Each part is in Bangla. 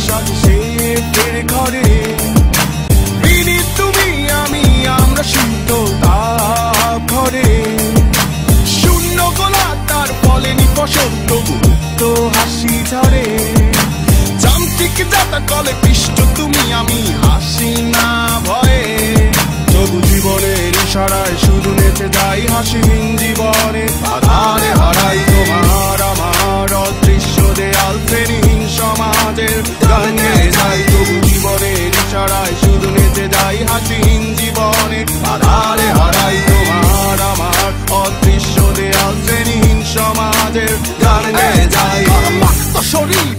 সাথে সে ফেরে ঘরে বিনি তুমি আমি আমরা শীতল তাপ ঘরে শূন্য গোলা তার ফলেনি ফসল তবু তো হাসি ঝরে যান্ত্রিক যাতা কলে পিষ্ট তুমি আমি হাসি না ভয়ে তবু জীবনের ইশারায় শুধু নেচে যাই হাসিহীন জীবনে আধারে হারাই তোমার আমার অদৃশ্য দেয়াল শ্রেণীহীন সমাজের গানে যাই তবু জীবনের ইশারায় শুধু নেচে যাই হাসিহীন জীবনে আধারে হারাই তোমার আমার অদৃশ্য দেয়াল শ্রেণীহীন সমাজের গানে যাই শরীর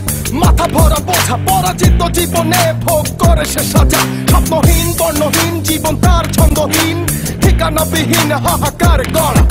মাথা ভরা বোঝা পরাজিত জীবনে ভোগ করে সে সাজা স্বপ্নহীন বর্ণহীন জীবন তার ছন্দহীন ঠিকানাবিহীন হাহাকার গড়া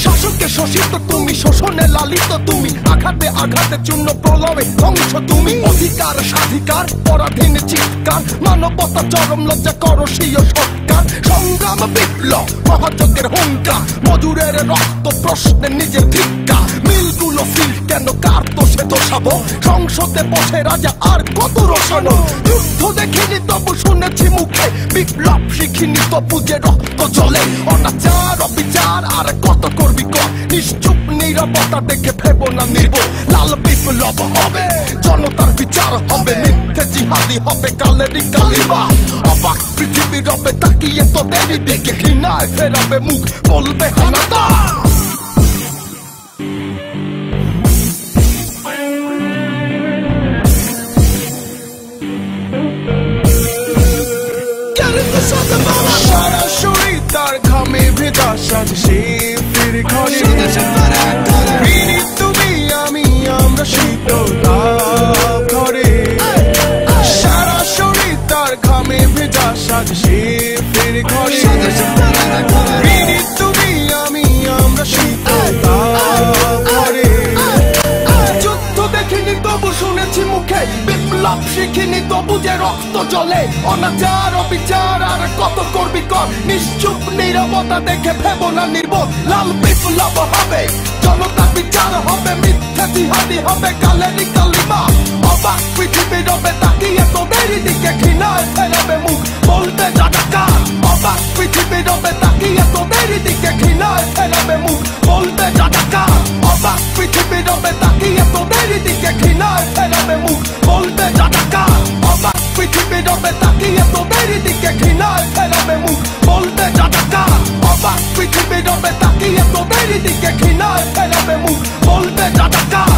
শাসককে শোষিত তুমি শোষণে লালিত তুমি আঘাতে আঘাতে চূর্ণ প্রলয়ে ধ্বংস তুমি অধিকার স্বাধিকার পরাধীন চিৎকার মানবতা চরম লজ্জা করসীয় সৎকার সংগ্রাম বিপ্লব মহাযজ্ঞের হুঙ্কার মজুরের রক্ত প্রশ্নে নিজের ভিক্ষা মিলগুলো ফিল কেন কার দোষে দোষাবো সংসদে বসে রাজা আর কত রসানো যুদ্ধ দেখিনি তবু শুনেছি মুখে বিপ্লব শিখিনি তবু যে রক্ত জ্বলে অনাচার অবিচার আর কত করবি কর নিশ্চুপ নীরবতা দেখে ভেবো না নির্ভর লাল বিপ্লব হবে জনতার বিচার হবে মিথ্যে জিহাদি হবে কালেরই কালিমা অবাক পৃথিবী রবে তাকিয়ে তোদেরই দিকে ঘৃণায় ফেরাবে মুখ বলবে হানাদা সরাসরি তার ঘামে ভেজা সাজে সে ফিরে ঘরে বিনি তুমি আমি আমরা শীতল তাপ ঘরে সরাসরি তার ঘামে ভেজা সাজে সে ফিরে ঘরে বিনি তুমি আমি আমরা শীতল তাপ ঘরে যুদ্ধ দেখিনি তবু শুনেছি মুখে বিপ্লব শিখিনি তবু যে রক্ত জ্বলে অনাচার অবিচার আর কত করবি কর নিশ্চুপ নীরবতা দেখে ভেবো না নির্বোধ লাল বিপ্লব হবে জনতার বিচার হবে মিথ্যে জিহাদি হবে কালেরই কালিমা অবাক পৃথিবী রবে তাকিয়ে তোদেরই দিকে ঘৃণায় ফেরাবে মুখ বলবে জাদাকার অবাক পৃথিবী রবে তাকিয়ে তোদেরই দিকে ঘৃণায় ফেরাবে মুখ বলবে জাদাকার অবাক পৃথিবী রবে তাকিয়ে তোদেরই দিকে ঘৃণায় ফেরাবে মুখ বলবে জাদাকার অবাক পৃথিবী রবে তাকিয়ে তোদেরই দিকে ঘৃণায় ফেরাবে মুখ বলবে জাদাকার অবাক পৃথিবী রবে তাকিয়ে তোদেরই দিকে ঘৃণায় ফেরাবে মুখ বলবে জাদাকার